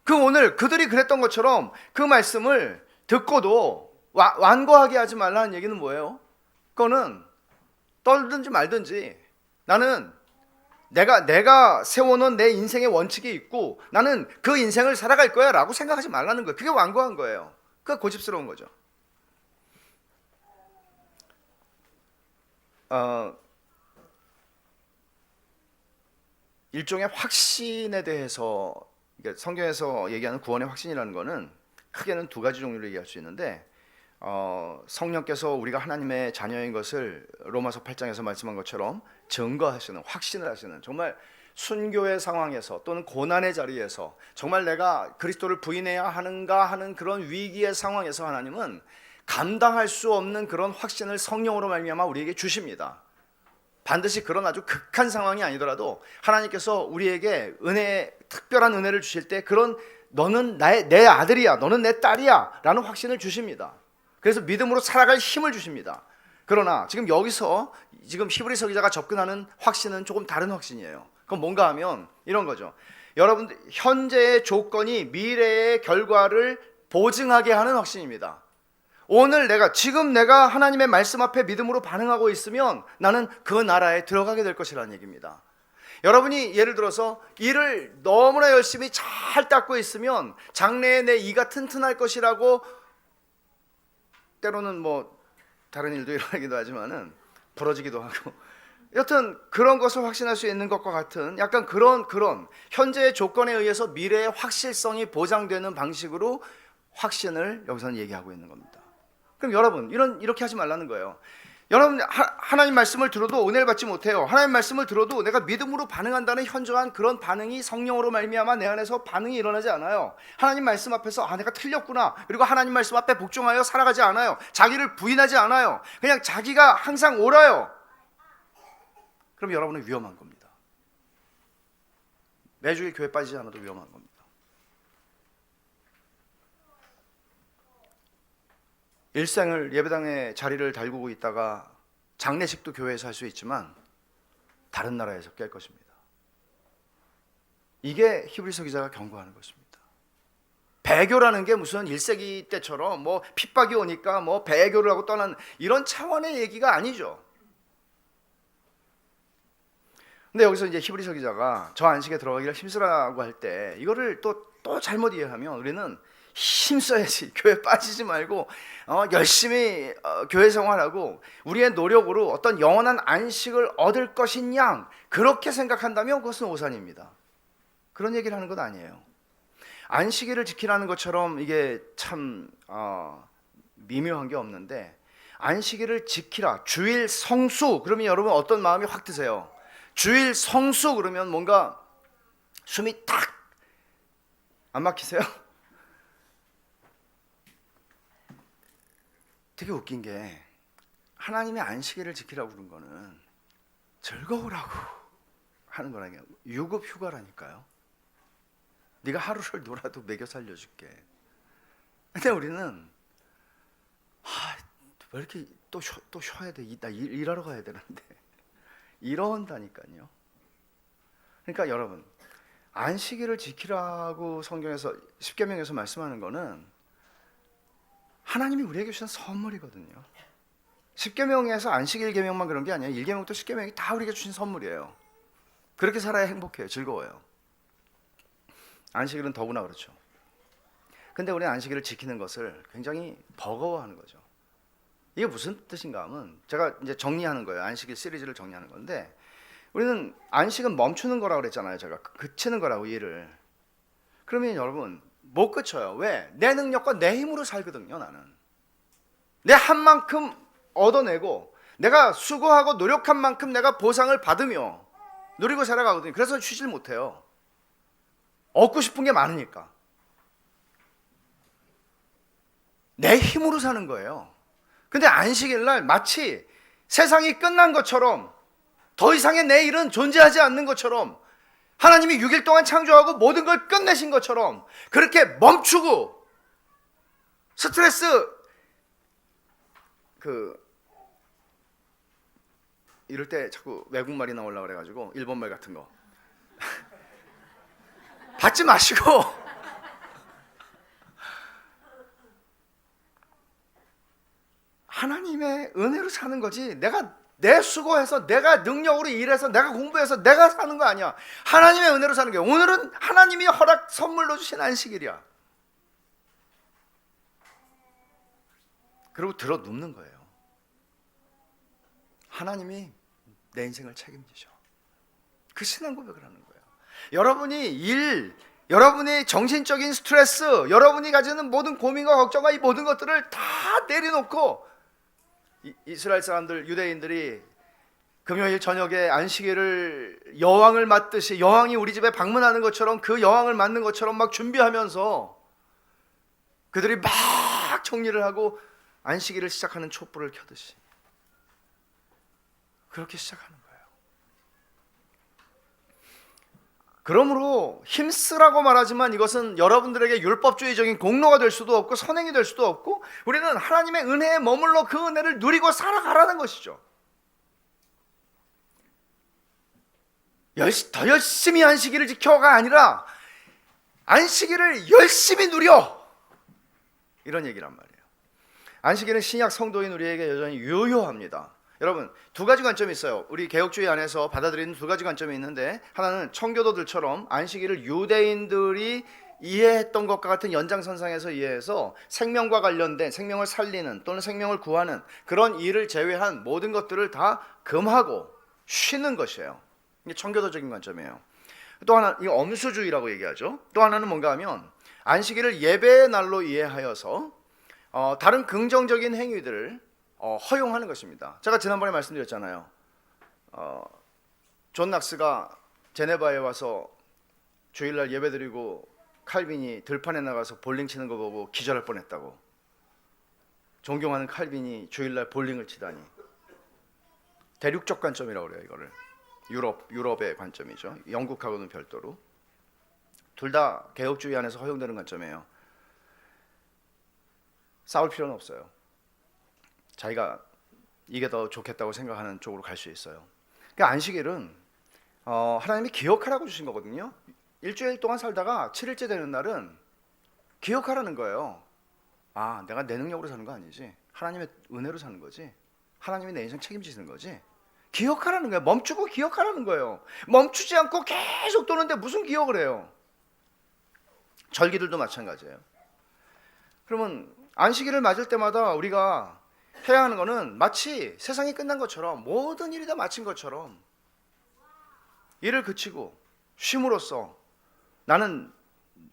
그 오늘 그들이 그랬던 것처럼 그 말씀을 듣고도 완고하게 하지 말라는 얘기는 뭐예요? 그거는 떨든지 말든지 나는 내가 세워놓은 내 인생의 원칙이 있고 나는 그 인생을 살아갈 거야 라고 생각하지 말라는 거예요. 그게 완고한 거예요. 그게 고집스러운 거죠. 일종의 확신에 대해서 성경에서 얘기하는 구원의 확신이라는 거는 크게는 2가지 종류로 얘기할 수 있는데, 성령께서 우리가 하나님의 자녀인 것을 로마서 8장에서 말씀한 것처럼 증거하시는, 확신을 하시는, 정말 순교의 상황에서 또는 고난의 자리에서 정말 내가 그리스도를 부인해야 하는가 하는 그런 위기의 상황에서 하나님은 감당할 수 없는 그런 확신을 성령으로 말미암아 우리에게 주십니다. 반드시 그런 아주 극한 상황이 아니더라도 하나님께서 우리에게 특별한 은혜를 주실 때 그런 너는 내 아들이야, 너는 내 딸이야 라는 확신을 주십니다. 그래서 믿음으로 살아갈 힘을 주십니다. 그러나 지금 여기서 지금 히브리서 기자가 접근하는 확신은 조금 다른 확신이에요. 그건 뭔가 하면 이런 거죠. 여러분들 현재의 조건이 미래의 결과를 보증하게 하는 확신입니다. 오늘 지금 내가 하나님의 말씀 앞에 믿음으로 반응하고 있으면 나는 그 나라에 들어가게 될 것이라는 얘기입니다. 여러분이 예를 들어서 일을 너무나 열심히 잘 닦고 있으면 장래에 내 이가 튼튼할 것이라고, 때로는 다른 일도 일어나기도 하지만은 부러지기도 하고, 여튼 그런 것을 확신할 수 있는 것과 같은 약간 그런 현재의 조건에 의해서 미래의 확실성이 보장되는 방식으로 확신을 여기서는 얘기하고 있는 겁니다. 그럼 여러분 이렇게 하지 말라는 거예요. 여러분 하나님 말씀을 들어도 은혜를 받지 못해요. 하나님 말씀을 들어도 내가 믿음으로 반응한다는 현저한 그런 반응이 성령으로 말미암아 내 안에서 반응이 일어나지 않아요. 하나님 말씀 앞에서 내가 틀렸구나, 그리고 하나님 말씀 앞에 복종하여 살아가지 않아요. 자기를 부인하지 않아요. 그냥 자기가 항상 옳아요. 그럼 여러분은 위험한 겁니다. 매주일 교회 빠지지 않아도 위험한 겁니다. 일생을 예배당에 자리를 달구고 있다가 장례식도 교회에서 할 수 있지만 다른 나라에서 깰 것입니다. 이게 히브리서 기자가 경고하는 것입니다. 배교라는 게 무슨 1세기 때처럼 핍박이 오니까 배교를 하고 떠난 이런 차원의 얘기가 아니죠. 근데 여기서 이제 히브리서 기자가 저 안식에 들어가기를 힘쓰라고 할 때 이거를 또 잘못 이해하면 우리는 힘써야지, 교회 빠지지 말고 열심히 교회 생활하고 우리의 노력으로 어떤 영원한 안식을 얻을 것인 양, 그렇게 생각한다면 그것은 오산입니다. 그런 얘기를 하는 건 아니에요. 안식일을 지키라는 것처럼 이게 참 미묘한 게 없는데, 안식일을 지키라, 주일 성수 그러면 여러분 어떤 마음이 확 드세요? 주일 성수 그러면 뭔가 숨이 탁 안 막히세요? 되게 웃긴 게 하나님의 안식일을 지키라고 그런 거는 즐거우라고 하는 거라니까요. 유급 휴가라니까요. 네가 하루를 놀아도 먹여 살려줄게. 근데 우리는 왜 이렇게 또 쉬어야 돼? 나 일하러 가야 되는데 이런다니까요. 그러니까 여러분, 안식일을 지키라고 성경에서 십계명에서 말씀하는 거는 하나님이 우리에게 주신 선물이거든요. 십계명에서 안식일 계명만 그런 게 아니에요. 1계명부터 10계명이 다 우리에게 주신 선물이에요. 그렇게 살아야 행복해요. 즐거워요. 안식일은 더구나 그렇죠. 근데 우리는 안식일을 지키는 것을 굉장히 버거워하는 거죠. 이게 무슨 뜻인가 하면, 제가 이제 정리하는 거예요. 안식일 시리즈를 정리하는 건데, 우리는 안식은 멈추는 거라고 그랬잖아요. 제가 그치는 거라고, 일을. 그러면 여러분 못 그쳐요. 왜? 내 능력과 내 힘으로 살거든요. 나는 내 한 만큼 얻어내고 내가 수고하고 노력한 만큼 내가 보상을 받으며 누리고 살아가거든요. 그래서 쉬질 못해요. 얻고 싶은 게 많으니까. 내 힘으로 사는 거예요. 근데 안식일 날 마치 세상이 끝난 것처럼, 더 이상의 내일은 존재하지 않는 것처럼, 하나님이 6일 동안 창조하고 모든 걸 끝내신 것처럼 그렇게 멈추고, 스트레스 이럴 때 자꾸 외국말이 나오려고 그래가지고 일본말 같은 거 받지 마시고 하나님의 은혜로 사는 거지, 내가 내 수고해서 내가 능력으로 일해서 내가 공부해서 내가 사는 거 아니야. 하나님의 은혜로 사는 게, 오늘은 하나님이 허락 선물로 주신 안식일이야. 그리고 들어 눕는 거예요. 하나님이 내 인생을 책임지셔. 그 신앙 고백을 하는 거예요. 여러분이 일, 여러분의 정신적인 스트레스, 여러분이 가지는 모든 고민과 걱정과 이 모든 것들을 다 내려놓고, 이스라엘 사람들, 유대인들이 금요일 저녁에 안식일을 여왕을 맞듯이, 여왕이 우리 집에 방문하는 것처럼, 그 여왕을 맞는 것처럼 막 준비하면서 그들이 막 정리를 하고 안식일을 시작하는 촛불을 켜듯이 그렇게 시작하는 거예요. 그러므로 힘쓰라고 말하지만 이것은 여러분들에게 율법주의적인 공로가 될 수도 없고 선행이 될 수도 없고, 우리는 하나님의 은혜에 머물러 그 은혜를 누리고 살아가라는 것이죠. 더 열심히 안식일을 지켜가 아니라 안식일을 열심히 누려, 이런 얘기란 말이에요. 안식일은 신약 성도인 우리에게 여전히 유효합니다. 여러분, 두 가지 관점이 있어요. 우리 개혁주의 안에서 받아들이는 두 가지 관점이 있는데, 하나는 청교도들처럼 안식일을 유대인들이 이해했던 것과 같은 연장선상에서 이해해서 생명과 관련된, 생명을 살리는 또는 생명을 구하는 그런 일을 제외한 모든 것들을 다 금하고 쉬는 것이에요. 이게 청교도적인 관점이에요. 또 하나, 이거 엄수주의라고 얘기하죠. 또 하나는 뭔가 하면 안식일을 예배의 날로 이해하여서 다른 긍정적인 행위들을 허용하는 것입니다. 제가 지난번에 말씀드렸잖아요. 존 낙스가 제네바에 와서 주일날 예배드리고 칼빈이 들판에 나가서 볼링 치는 거 보고 기절할 뻔했다고. 존경하는 칼빈이 주일날 볼링을 치다니. 대륙적 관점이라고 그래요. 이거를 유럽의 관점이죠. 영국하고는 별도로. 둘 다 개혁주의 안에서 허용되는 관점이에요. 싸울 필요는 없어요. 자기가 이게 더 좋겠다고 생각하는 쪽으로 갈 수 있어요. 그러니까 안식일은 하나님이 기억하라고 주신 거거든요. 일주일 동안 살다가 7일째 되는 날은 기억하라는 거예요. 아, 내가 내 능력으로 사는 거 아니지. 하나님의 은혜로 사는 거지. 하나님이 내 인생 책임지시는 거지. 기억하라는 거예요. 멈추고 기억하라는 거예요. 멈추지 않고 계속 도는데 무슨 기억을 해요. 절기들도 마찬가지예요. 그러면 안식일을 맞을 때마다 우리가 해야 하는 거는 마치 세상이 끝난 것처럼, 모든 일이 다 마친 것처럼 일을 그치고 쉼으로써 나는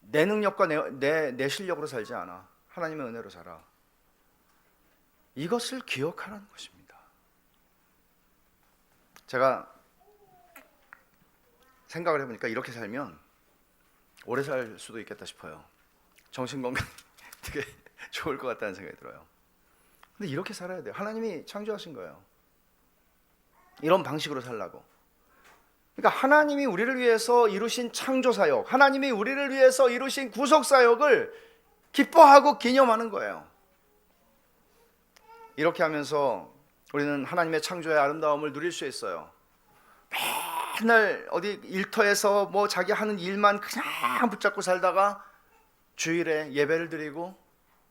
내 능력과 내 실력으로 살지 않아. 하나님의 은혜로 살아. 이것을 기억하라는 것입니다. 제가 생각을 해보니까 이렇게 살면 오래 살 수도 있겠다 싶어요. 정신건강 되게 좋을 것 같다는 생각이 들어요. 근데 이렇게 살아야 돼요. 하나님이 창조하신 거예요. 이런 방식으로 살라고. 그러니까 하나님이 우리를 위해서 이루신 창조사역, 하나님이 우리를 위해서 이루신 구속사역을 기뻐하고 기념하는 거예요. 이렇게 하면서 우리는 하나님의 창조의 아름다움을 누릴 수 있어요. 맨날 어디 일터에서 뭐 자기 하는 일만 그냥 붙잡고 살다가 주일에 예배를 드리고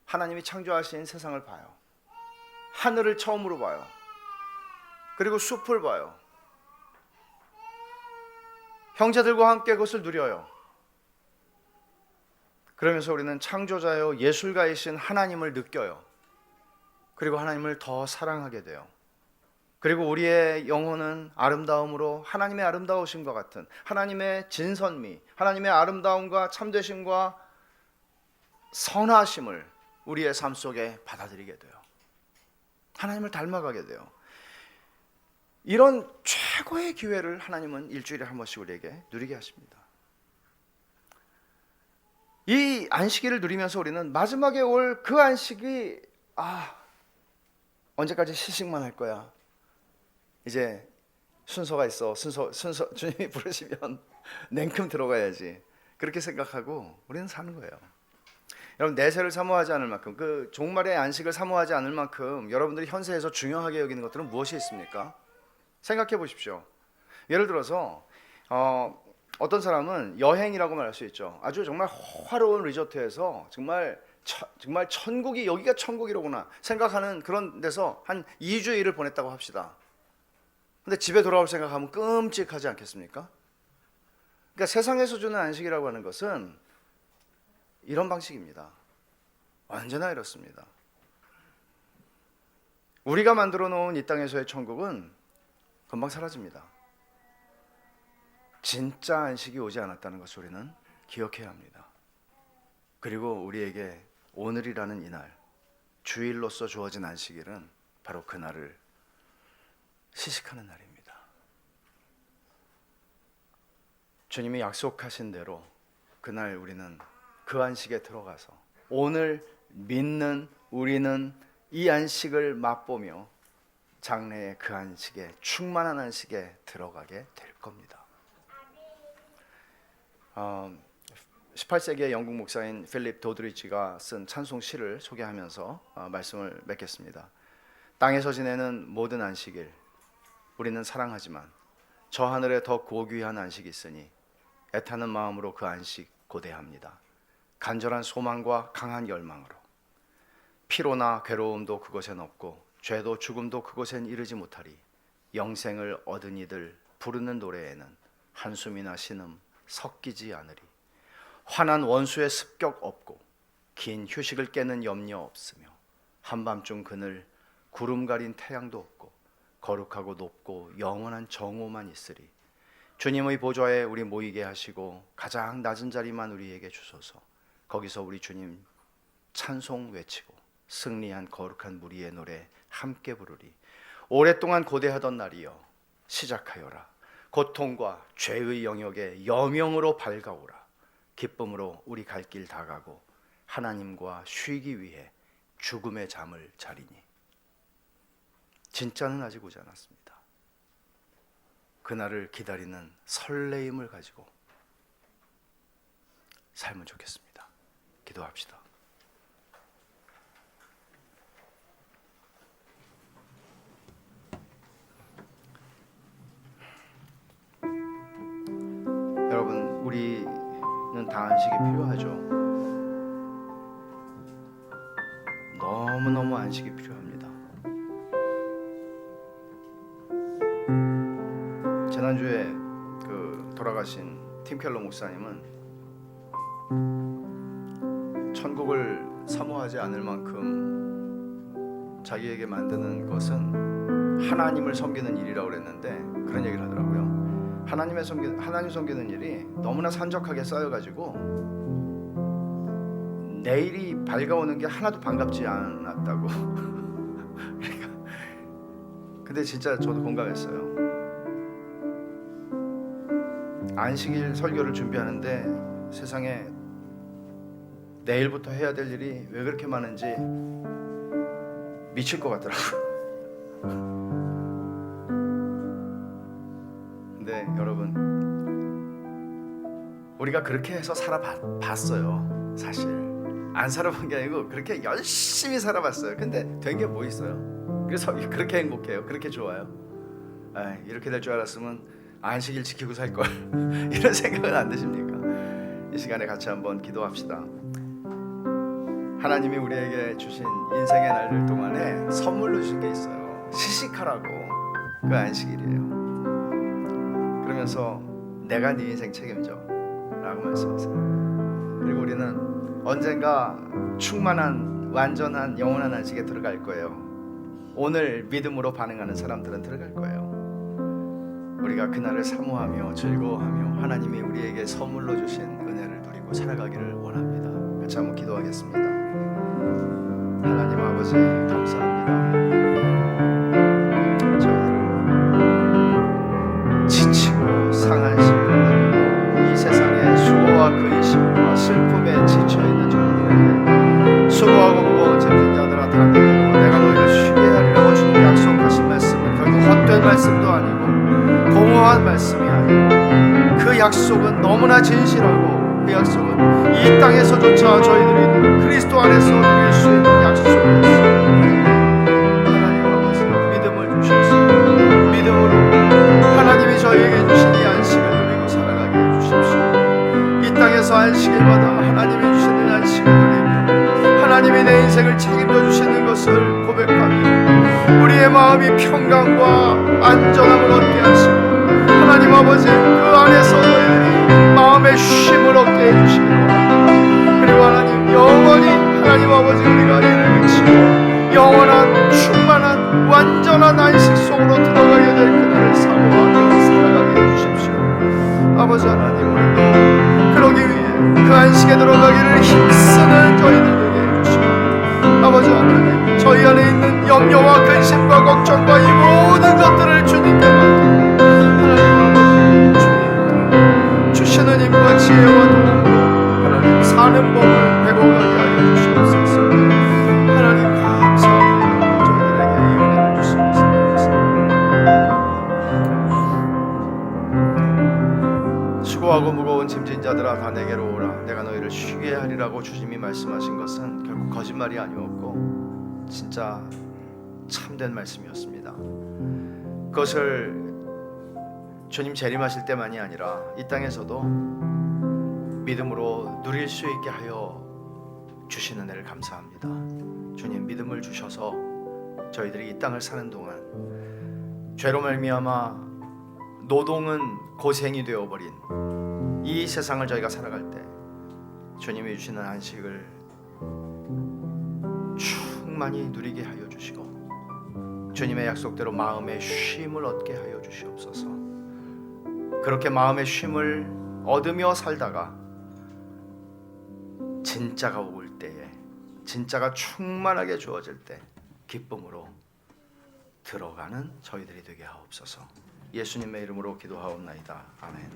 하나님이 창조하신 세상을 봐요. 하늘을 처음으로 봐요. 그리고 숲을 봐요. 형제들과 함께 그것을 누려요. 그러면서 우리는 창조자요 예술가이신 하나님을 느껴요. 그리고 하나님을 더 사랑하게 돼요. 그리고 우리의 영혼은 아름다움으로 하나님의 아름다우심과 같은 하나님의 진선미, 하나님의 아름다움과 참되심과 선하심을 우리의 삶 속에 받아들이게 돼요. 하나님을 닮아가게 돼요. 이런 최고의 기회를 하나님은 일주일에 한 번씩 우리에게 누리게 하십니다. 이 안식일을 누리면서 우리는 마지막에 올 그 안식이 언제까지 시식만 할 거야. 이제 순서가 있어. 순서 주님이 부르시면 냉큼 들어가야지. 그렇게 생각하고 우리는 사는 거예요. 여러분, 내세를 사모하지 않을 만큼, 그 종말의 안식을 사모하지 않을 만큼 여러분들이 현세에서 중요하게 여기는 것들은 무엇이 있습니까? 생각해 보십시오. 예를 들어서 어떤 사람은 여행이라고 말할 수 있죠. 아주 정말 화려한 리조트에서 정말 천국이, 여기가 천국이로구나 생각하는 그런 데서 한 2주일을 보냈다고 합시다. 근데 집에 돌아올 생각하면 끔찍하지 않겠습니까? 그러니까 세상에서 주는 안식이라고 하는 것은 이런 방식입니다. 언제나 이렇습니다. 우리가 만들어 놓은 이 땅에서의 천국은 금방 사라집니다. 진짜 안식이 오지 않았다는 것을 우리는 기억해야 합니다. 그리고 우리에게 오늘이라는 이날, 주일로서 주어진 안식일은 바로 그날을 시식하는 날입니다. 주님이 약속하신 대로 그날 우리는 그 안식에 들어가서 오늘 믿는 우리는 이 안식을 맛보며 장래의 그 안식에, 충만한 안식에 들어가게 될 겁니다. 18세기의 영국 목사인 필립 도드리치가 쓴 찬송 시를 소개하면서 말씀을 맺겠습니다. 땅에서 지내는 모든 안식일 우리는 사랑하지만 저 하늘에 더 고귀한 안식이 있으니 애타는 마음으로 그 안식 고대합니다. 간절한 소망과 강한 열망으로 피로나 괴로움도 그곳엔 없고 죄도 죽음도 그곳엔 이르지 못하리. 영생을 얻은 이들 부르는 노래에는 한숨이나 신음 섞이지 않으리. 환한 원수의 습격 없고 긴 휴식을 깨는 염려 없으며 한밤중 그늘 구름 가린 태양도 없고 거룩하고 높고 영원한 정오만 있으리. 주님의 보좌에 우리 모이게 하시고 가장 낮은 자리만 우리에게 주소서. 거기서 우리 주님 찬송 외치고 승리한 거룩한 무리의 노래 함께 부르리. 오랫동안 고대하던 날이여 시작하여라. 고통과 죄의 영역에 여명으로 밝아오라. 기쁨으로 우리 갈 길 다 가고 하나님과 쉬기 위해 죽음의 잠을 자리니. 진짜는 아직 오지 않았습니다. 그날을 기다리는 설레임을 가지고 살면 좋겠습니다. 기도합시다. 여러분, 우리는 다 안식이 필요하죠. 너무너무 안식이 필요합니다. 지난주에 그 돌아가신 팀 켈러 목사님은 천국을 사모하지 않을 만큼 자기에게 만드는 것은 하나님을 섬기는 일이라고 그랬는데 그런 얘기를 하더라고요. 하나님 섬기는 일이 너무나 산적하게 쌓여가지고 내일이 밝아오는 게 하나도 반갑지 않았다고. 그러니까 근데 진짜 저도 공감했어요. 안식일 설교를 준비하는데 세상에 내일부터 해야 될 일이 왜 그렇게 많은지 미칠 것 같더라고요. 근데 여러분, 우리가 그렇게 해서 살아봤어요. 사실 안 살아본 게 아니고 그렇게 열심히 살아봤어요. 근데 된 게 뭐 있어요? 그래서 그렇게 행복해요. 그렇게 좋아요. 이렇게 될 줄 알았으면 안식일 지키고 살 걸 이런 생각은 안 드십니까? 이 시간에 같이 한번 기도합시다. 하나님이 우리에게 주신 인생의 날들 동안에 선물로 주신 게 있어요. 시식하라고. 그 안식일이에요. 그러면서 내가 네 인생 책임져 라고 말씀하세요. 그리고 우리는 언젠가 충만한 완전한 영원한 안식에 들어갈 거예요. 오늘 믿음으로 반응하는 사람들은 들어갈 거예요. 우리가 그날을 사모하며 즐거워하며 하나님이 우리에게 선물로 주신 은혜를 누리고 살아가기를 원합니다. 같이 한번 기도하겠습니다. 하나님 아버지 감사합니다. 저희를 지치고 상한 심령을 이 세상의 수고와 근심과 슬픔에 지쳐있는 저희들에게 수고하고 무거운 짐진 자들아 다 내가 너희를 쉬게 하리라고 주님 약속하신 말씀은 결국 헛된 말씀도 아니고 공허한 말씀이 아니고 그 약속은 너무나 진실하고 그 약속은 이 땅에서조차 저희들이 그리스도 안에서 누릴 수 있는 약속이었습니다. 하나님 아버지 믿음을 주셔서 믿음으로 하나님이 저희에게 주신 이 안식을 누리고 살아가게 해주십시오. 이 땅에서 안식일마다 하나님이 주시는 안식을 누리며 하나님이 내 인생을 책임져 주시는 것을 고백하며 우리의 마음이 평강과 안전함을 얻게 하시고 하나님 아버지 그 안에서 너희들이 마음의 쉼을 얻게 해주시기를 원합니다. 그리고 하나님 영원히 하나님 아버지 우리가 이를 그치고 영원한 충만한 완전한 안식 속으로 들어가게 될 그날을 사모하며 살아가게 해주십시오. 아버지 하나님 오늘도 그러기 위해 그 안식에 들어가기를 힘쓰는 저희들 되게 해주시고 아버지 하나님 저희 안에 있는 염려와 근심과 걱정과 이 모든 것들을 주님께 맡기고 하나님 아버지 주님 주시는 힘과 지혜와 도움으로 하나님 사는 법을 배워가게 하여 주시옵소서. 하나님 감사합니다. 저희들에게 이 은혜를 주시옵소서. 수고하고 무거운 짐진 자들아 다 내게로 오라 내가 너희를 쉬게 하리라고 주님이 말씀하신 것은 결국 거짓말이 아니었고 진짜 참된 말씀이었습니다. 그것을 주님 재림하실 때만이 아니라 이 땅에서도 믿음으로 누릴 수 있게 하여 주시는 은혜를 감사합니다. 주님 믿음을 주셔서 저희들이 이 땅을 사는 동안 죄로 말미암아 노동은 고생이 되어버린 이 세상을 저희가 살아갈 때 주님이 주시는 안식을 충만히 누리게 하여 주시고 주님의 약속대로 마음의 쉼을 얻게 하여 주시옵소서. 그렇게 마음의 쉼을 얻으며 살다가 진짜가 올 때에 진짜가 충만하게 주어질 때 기쁨으로 들어가는 저희들이 되게 하옵소서. 예수님의 이름으로 기도하옵나이다. 아멘.